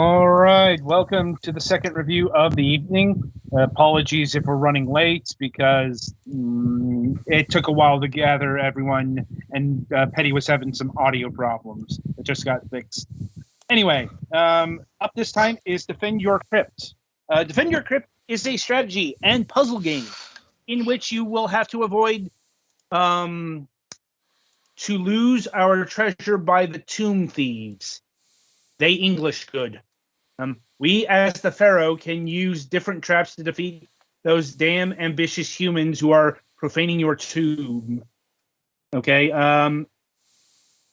All right, welcome to the second review of the evening. Apologies if we're running late because it took a while to gather everyone, and Petty was having some audio problems. It just got fixed. Anyway, up this time is Defend Your Crypt. Defend Your Crypt is a strategy and puzzle game in which you will have to avoid to lose our treasure by the tomb thieves. They English good. We, as the Pharaoh, can use different traps to defeat those damn ambitious humans who are profaning your tomb. Okay.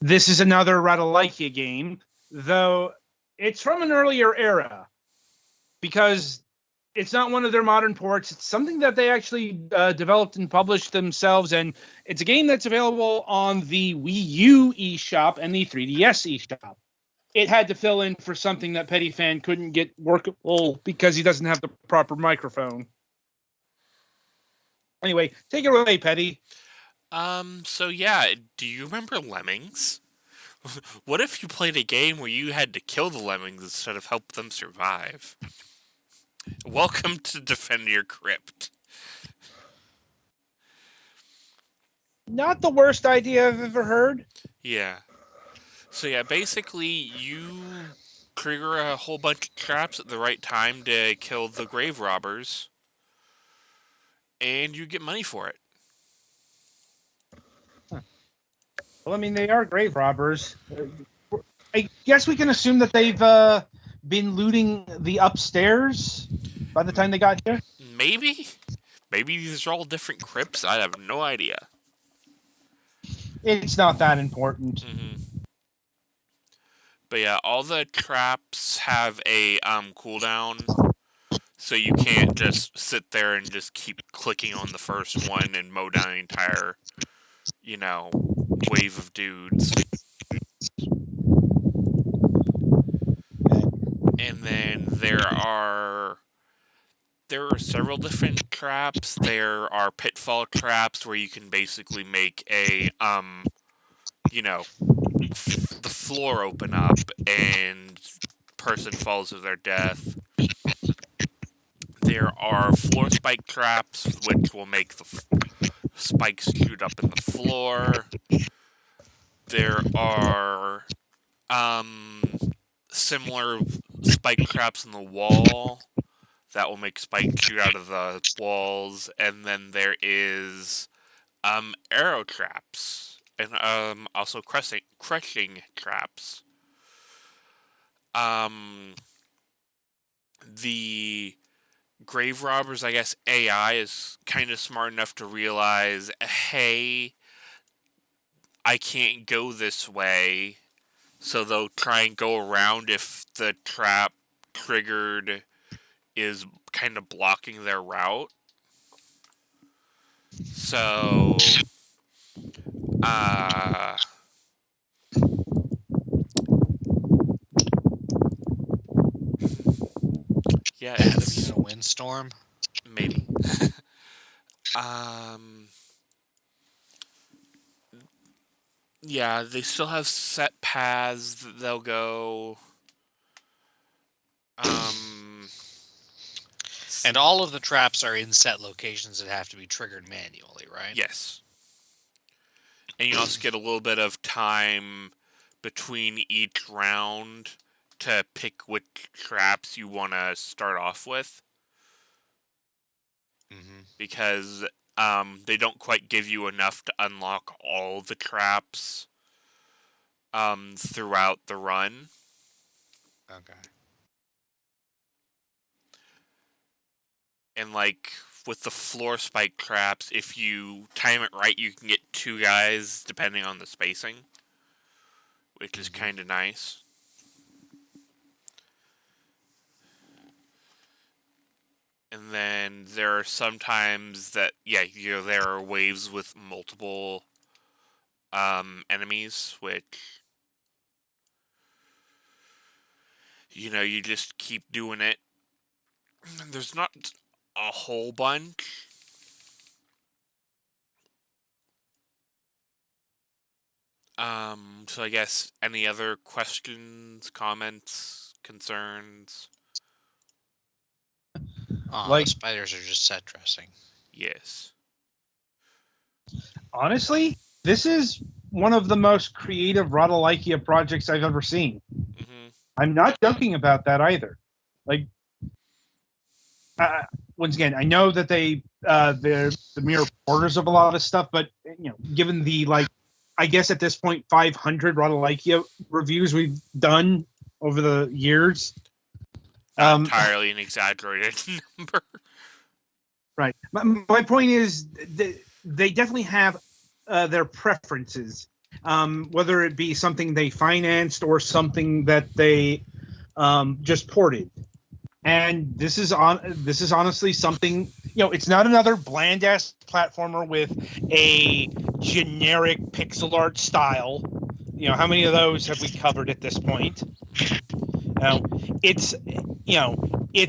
This is another Radalaikia game, though it's from an earlier era because it's not one of their modern ports. It's something that they actually developed and published themselves, and it's a game that's available on the Wii U eShop and the 3DS eShop. It had to fill in for something that Petty Fan couldn't get workable because he doesn't have the proper microphone. Anyway, take it away, Petty. So yeah, do you remember Lemmings? What if you played a game where you had to kill the lemmings instead of help them survive? Welcome to Defend Your Crypt. Not the worst idea I've ever heard. Yeah. So yeah, basically you trigger a whole bunch of traps at the right time to kill the grave robbers, and you get money for it. Well, I mean, they are grave robbers. I guess we can assume that they've been looting the upstairs by the time they got here. Maybe? Maybe these are all different crypts? I have no idea. It's not that important. But yeah, all the traps have a cooldown, so you can't just sit there and just keep clicking on the first one and mow down the entire, wave of dudes. And then there are several different traps. There are pitfall traps where you can basically make a the floor open up and person falls to their death. There are floor spike traps, which will make the spikes shoot up in the floor. There are similar spike traps in the wall that will make spikes shoot out of the walls, and then there is arrow traps and also crushing traps. The grave robbers, I guess AI is kind of smart enough to realize, hey, I can't go this way, so they'll try and go around if the trap triggered is kind of blocking their route. So, yeah, it's a windstorm. Maybe. Yeah, they still have set paths that they'll go. And all of the traps are in set locations that have to be triggered manually, right? Yes. And you also get a little bit of time between each round to pick which traps you want to start off with. Because they don't quite give you enough to unlock all the traps throughout the run. Okay. And like with the floor spike traps, if you time it right, you can get 2 guys depending on the spacing, which is kind of nice. And then there are sometimes that, there are waves with multiple enemies, which, you just keep doing it. There's not a whole bunch. So I guess any other questions, comments, concerns. Oh, Like- the spiders are just set dressing. Yes. Honestly, this is one of the most creative Rodalikia projects I've ever seen. Hmm. I'm not joking about that either. Like, once again, I know that they're the mere reporters of a lot of stuff, but given the I guess at this point 500 Rodalikia reviews we've done over the years, Not entirely an exaggerated number. right? My point is they definitely have their preferences, whether it be something they financed or something that they just ported. And this is honestly something, it's not another bland ass platformer with a generic pixel art style. How many of those have we covered at this point? It's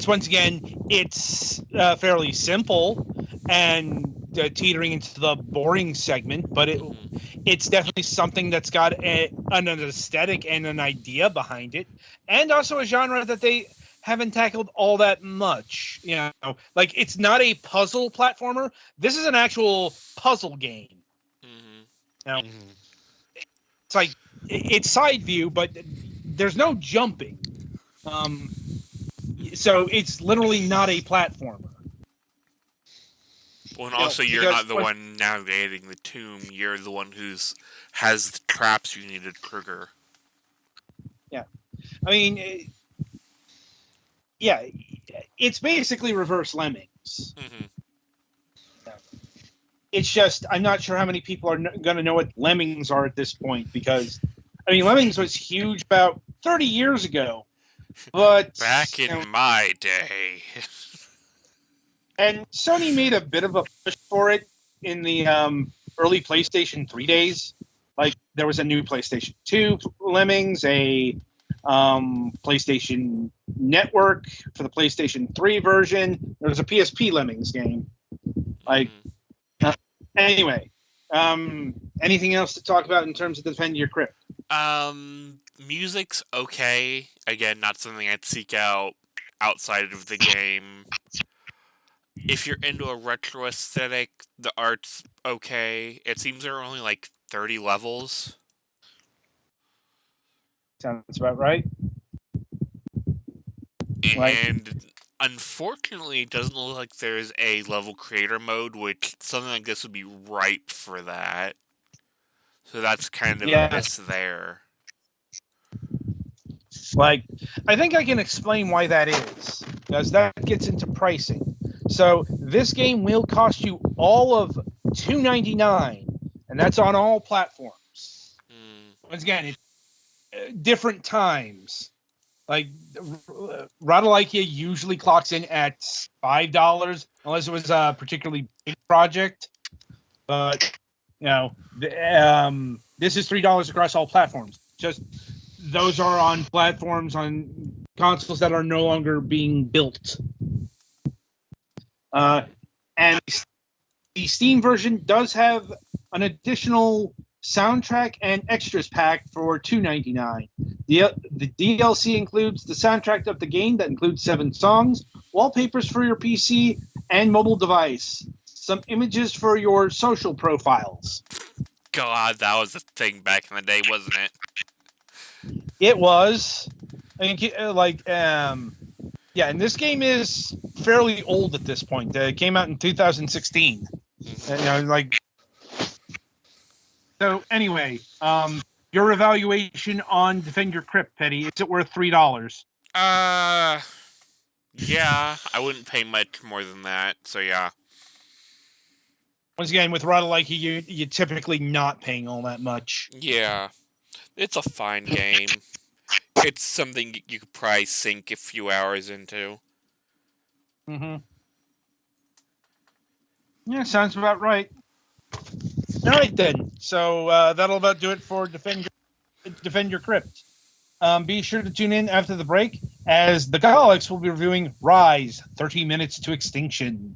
once again, it's fairly simple and teetering into the boring segment, but it's definitely something that's got an aesthetic and an idea behind it, and also a genre that they haven't tackled all that much. Like, it's not a puzzle platformer. This is an actual puzzle game. Mm-hmm. It's like it's side view, but there's no jumping. So it's literally not a platformer. Well, and also you're not the one navigating the tomb. You're the one has the traps you need to trigger. Yeah, I mean, it's basically reverse Lemmings. Mm-hmm. It's just I'm not sure how many people are going to know what Lemmings are at this point, because Lemmings was huge about 30 years ago, but Back in my day. And Sony made a bit of a push for it in the early PlayStation 3 days. Like, there was a new PlayStation 2 Lemmings, a PlayStation Network for the PlayStation 3 version. There was a PSP Lemmings game. Anyway, anything else to talk about in terms of Defend Your Crypt? Music's okay. Again, not something I'd seek out outside of the game. If you're into a retro aesthetic, the art's okay. It seems there are only like 30 levels. Sounds about right. And unfortunately, it doesn't look like there's a level creator mode, which something like this would be ripe for that. So that's kind of a miss there. I think I can explain why that is, because that gets into pricing. So this game will cost you all of $2.99, and that's on all platforms. Once again, it's different times. Like, Rodalikia usually clocks in at $5, unless it was a particularly big project. But this is $3 across all platforms. Just those are on platforms on consoles that are no longer being built. And the Steam version does have an additional soundtrack and extras pack for $2.99. The DLC includes the soundtrack of the game that includes 7 songs, wallpapers for your PC and mobile device, some images for your social profiles. God, that was a thing back in the day, wasn't it? It was. And this game is fairly old at this point. It came out in 2016. So anyway, your evaluation on Defend Your Crypt, Petty, is it worth $3? Yeah, I wouldn't pay much more than that. So yeah. Once again, with Rodalikia, you're typically not paying all that much. Yeah, it's a fine game. It's something you could probably sink a few hours into. Mm-hmm. Yeah, sounds about right. All right, then. So that'll about do it for Defend Your Crypt. Be sure to tune in after the break, as the Galax will be reviewing Rise, 30 Minutes to Extinction.